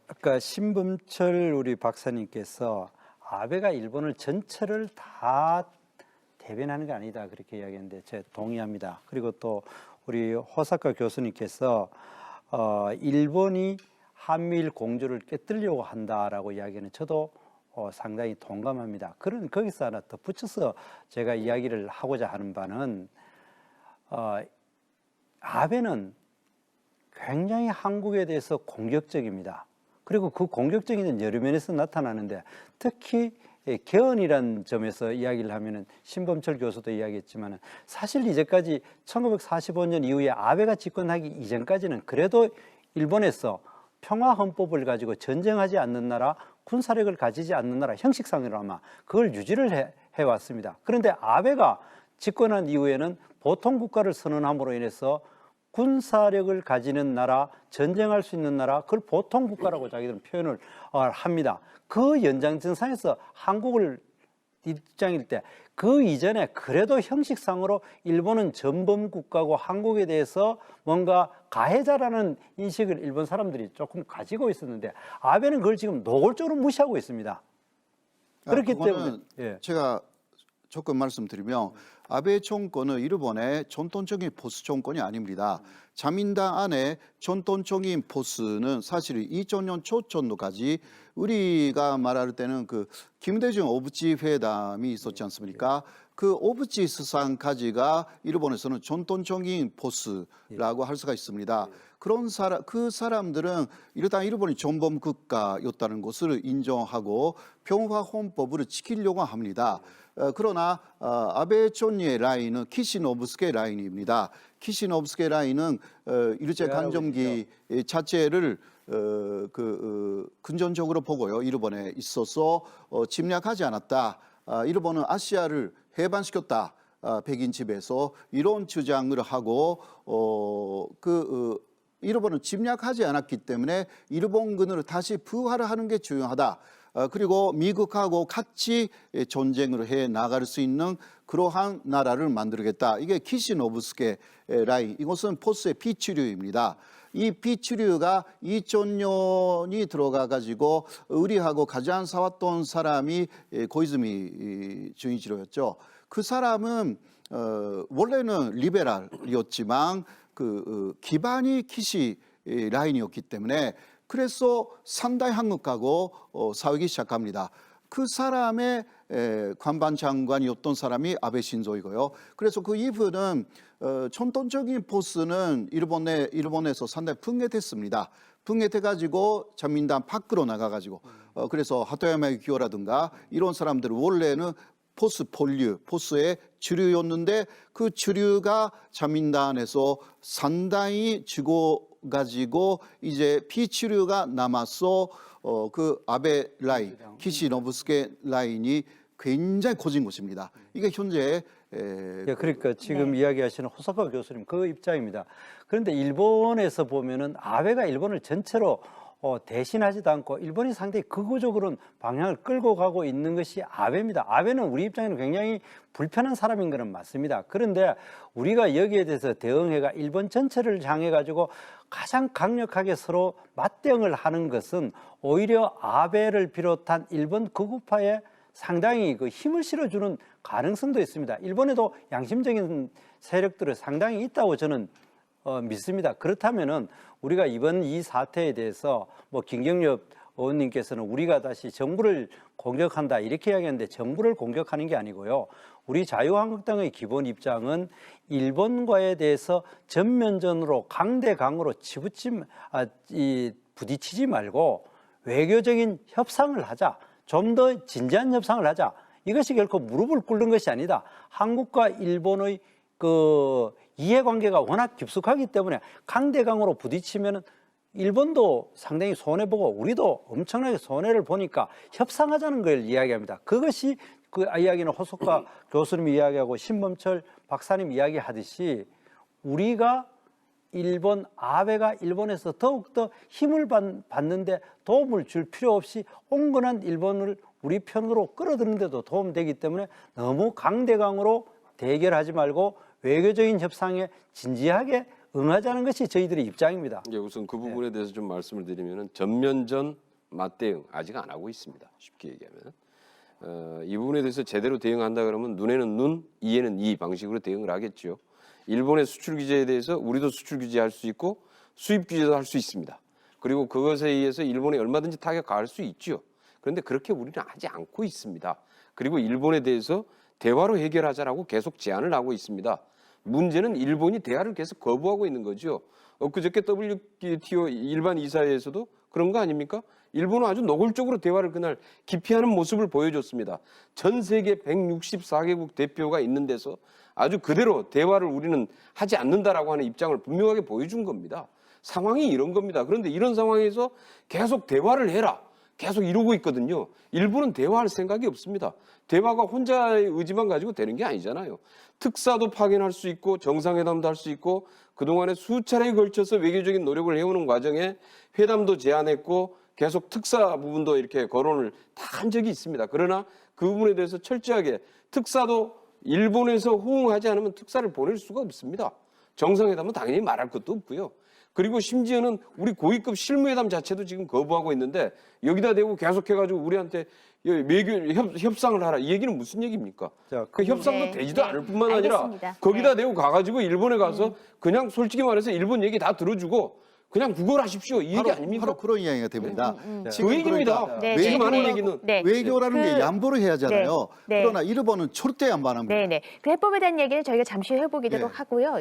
아까 신범철 우리 박사님께서 아베가 일본을 전체를 다 대변하는 게 아니다 그렇게 이야기했는데 제가 동의합니다. 그리고 또 우리 호사카 교수님께서 일본이 한미일 공조를 깨뜨리려고 한다라고 이야기는 저도 상당히 동감합니다. 거기서 하나 더 붙여서 제가 이야기를 하고자 하는 바는 아베는 굉장히 한국에 대해서 공격적입니다. 그리고 그 공격적인 여러 면에서 나타나는데 특히 개헌이라는 점에서 이야기를 하면은 신범철 교수도 이야기했지만 사실 이제까지 1945년 이후에 아베가 집권하기 이전까지는 그래도 일본에서 평화헌법을 가지고 전쟁하지 않는 나라, 군사력을 가지지 않는 나라, 형식상으로나마 그걸 유지를 해왔습니다. 그런데 아베가 집권한 이후에는 보통국가를 선언함으로 인해서 군사력을 가지는 나라, 전쟁할 수 있는 나라, 그걸 보통국가라고 자기들은 표현을 합니다. 그 연장선상에서 한국을 입장일 때 그 이전에 그래도 형식상으로 일본은 전범국가고 한국에 대해서 뭔가 가해자라는 인식을 일본 사람들이 조금 가지고 있었는데 아베는 그걸 지금 노골적으로 무시하고 있습니다. 그렇기 때문에 제가 조금 말씀드리면 아베 정권은 일본의 전통적인 보수 정권이 아닙니다. 자민당 안에 전통적인 보수는 사실 2000년 초전도까지 우리가 말할 때는 그 김대중 오부치 회담이 있었지 않습니까? 그 오부치 수상까지가 일본에서는 전통적인 보수라고 할 수가 있습니다. 그 사람들은 일단 일본이 전범 국가였다는 것을 인정하고 평화 헌법을 지키려고 합니다. 그러나 아베 총리의 라인은 키시노부스케 라인입니다. 키시노부스케 라인은 일제 강점기 자체를 근전적으로 보고요. 일본에 있어서 침략하지 않았다. 일본은 아시아를 해방시켰다. 백인 집에서 이런 주장을 하고 일본은 침략하지 않았기 때문에 일본군을 다시 부활하는 게 중요하다. 그리고 미국하고 같이 전쟁을 해 나갈 수 있는 그러한 나라를 만들겠다. 이게 키시노부스케 라인. 이것은 포스의 비추류입니다. 이 비추류가 2000년이 들어가 가지고 우리하고 가장 싸웠던 사람이 고이즈미 준이치로였죠. 그 사람은 원래는 리베랄이었지만 기반이 키시 라인이었기 때문에 그래서 상당히 한국하고 싸우기 시작합니다. 그 사람의 관방 장관이었던 사람이 아베 신조이고요. 그래서 그 이후는 전통적인 보수는 일본에서 상당히 분해됐습니다. 분해돼가지고 자민당 밖으로 나가가지고 그래서 하토야마 유키오라든가 이런 사람들은 원래는 보수의 주류였는데 그 주류가 자민당에서 상당히 죽어가지고 이제 비주류가 남아서 그 아베 라인, 키시노부스케 라인이 굉장히 커진 것입니다. 이게 현재 그러니까 지금 이야기하시는 호사카 교수님 그 입장입니다. 그런데 일본에서 보면은 아베가 일본을 전체로 대신하지도 않고 일본이 상당히 극우적으로는 방향을 끌고 가고 있는 것이 아베입니다. 아베는 우리 입장에는 굉장히 불편한 사람인 것은 맞습니다. 그런데 우리가 여기에 대해서 대응해가 일본 전체를 향해 가지고 가장 강력하게 서로 맞대응을 하는 것은 오히려 아베를 비롯한 일본 극우파에 상당히 그 힘을 실어주는 가능성도 있습니다. 일본에도 양심적인 세력들이 상당히 있다고 저는 믿습니다. 그렇다면은 우리가 이번 이 사태에 대해서 김경엽 의원님께서는 우리가 다시 정부를 공격한다 이렇게 이야기하는데 정부를 공격하는 게 아니고요. 우리 자유한국당의 기본 입장은 일본과에 대해서 전면전으로 강대강으로 부딪히지 말고 외교적인 협상을 하자. 좀 더 진지한 협상을 하자. 이것이 결코 무릎을 꿇는 것이 아니다. 한국과 일본의 이해관계가 워낙 깊숙하기 때문에 강대강으로 부딪히면 일본도 상당히 손해보고 우리도 엄청나게 손해를 보니까 협상하자는 걸 이야기합니다. 그것이 그 이야기는 호소카 교수님이 이야기하고 신범철 박사님 이야기하듯이 우리가 아베가 일본에서 더욱더 힘을 받는데 도움을 줄 필요 없이 온건한 일본을 우리 편으로 끌어들이는 데도 도움되기 때문에 너무 강대강으로 대결하지 말고 외교적인 협상에 진지하게 응하자는 것이 저희들의 입장입니다. 예, 우선 그 부분에 대해서 좀 말씀을 드리면은 전면전 맞대응 아직 안 하고 있습니다. 쉽게 얘기하면 이 부분에 대해서 제대로 대응한다 그러면 눈에는 눈, 이에는 이 방식으로 대응을 하겠죠. 일본의 수출 규제에 대해서 우리도 수출 규제할 수 있고 수입 규제도 할 수 있습니다. 그리고 그것에 의해서 일본에 얼마든지 타격 가할 수 있죠. 그런데 그렇게 우리는 하지 않고 있습니다. 그리고 일본에 대해서 대화로 해결하자라고 계속 제안을 하고 있습니다. 문제는 일본이 대화를 계속 거부하고 있는 거죠. 엊그저께 WTO 일반 이사회에서도 그런 거 아닙니까? 일본은 아주 노골적으로 대화를 그날 기피하는 모습을 보여줬습니다. 전 세계 164개국 대표가 있는 데서 아주 그대로 대화를 우리는 하지 않는다라고 하는 입장을 분명하게 보여준 겁니다. 상황이 이런 겁니다. 그런데 이런 상황에서 계속 대화를 해라. 계속 이러고 있거든요. 일본은 대화할 생각이 없습니다. 대화가 혼자의 의지만 가지고 되는 게 아니잖아요. 특사도 파견할 수 있고 정상회담도 할 수 있고 그동안에 수차례에 걸쳐서 외교적인 노력을 해오는 과정에 회담도 제안했고 계속 특사 부분도 이렇게 거론을 다 한 적이 있습니다. 그러나 그 부분에 대해서 철저하게 특사도 일본에서 호응하지 않으면 특사를 보낼 수가 없습니다. 정상회담은 당연히 말할 것도 없고요. 그리고 심지어는 우리 고위급 실무회담 자체도 지금 거부하고 있는데 여기다 대고 계속해가지고 우리한테 외교 협상을 하라. 이 얘기는 무슨 얘기입니까? 자, 그 협상도 네, 되지도 네. 않을 뿐만 아니라 알겠습니다. 거기다 대고 가가지고 일본에 가서 그냥 솔직히 말해서 일본 얘기 다 들어주고 그냥 구걸하십시오. 이 얘기 아닙니까? 바로 그런 이야기가 됩니다. 지금 그 얘기입니다. 그러니까 네, 지금 네, 하는 네. 얘기는 네. 외교라는 게 그- 양보를 해야 하잖아요. 네, 네. 그러나 일본은 절대 양보 안 합니다. 네네. 그 해법에 대한 얘기는 저희가 잠시 후에 해보기로 네. 하고요.